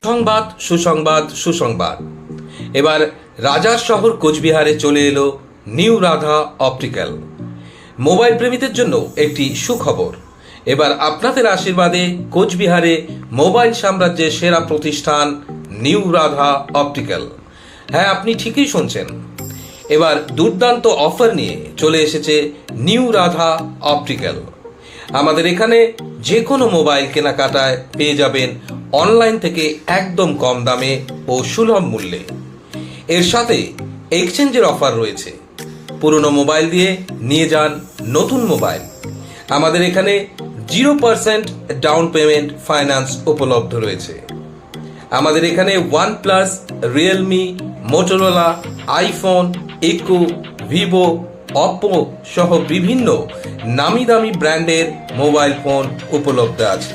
সংবাদ সুসংবাদ সুসংবাদ। এবার রাজার শহর কোচবিহারে চলে এলো নিউ রাধা অপটিক্যাল। মোবাইল প্রেমীদের জন্য একটি সুখবর। এবার আপনাদের আশীর্বাদে কোচবিহারে মোবাইল সাম্রাজ্যের সেরা প্রতিষ্ঠান নিউ রাধা অপটিক্যাল। হ্যাঁ, আপনি ঠিকই শুনছেন। এবার দুর্দান্ত অফার নিয়ে চলে এসেছে নিউ রাধা অপটিক্যাল। আমাদের এখানে যে কোনো মোবাইল কেনাকাটায় পেয়ে যাবেন অনলাইন থেকে একদম কম দামে ও সুলভ মূল্যে। এর সাথে এক্সচেঞ্জের অফার রয়েছে। পুরনো মোবাইল দিয়ে নিয়ে যান নতুন মোবাইল। আমাদের এখানে 0% ডাউন পেমেন্ট ফাইন্যান্স উপলব্ধ রয়েছে। আমাদের এখানে OnePlus, রিয়েলমি, মোটোরোলা, আইফোন, ইকো, ভিভো, অপ্পো সহ বিভিন্ন নামি দামি ব্র্যান্ডের মোবাইল ফোন উপলব্ধ আছে।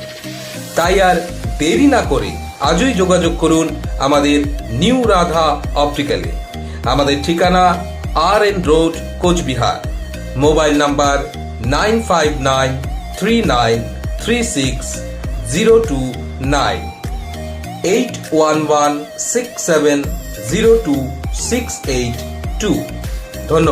তাই আর দেরি না করে আজই যোগাযোগ করুন আমাদের নিউ রাধা অপটিক্যালে। আমাদের ঠিকানা RN road, Cooch Behar. Mobile number 9593936029, 8116702682। ধন্যবাদ।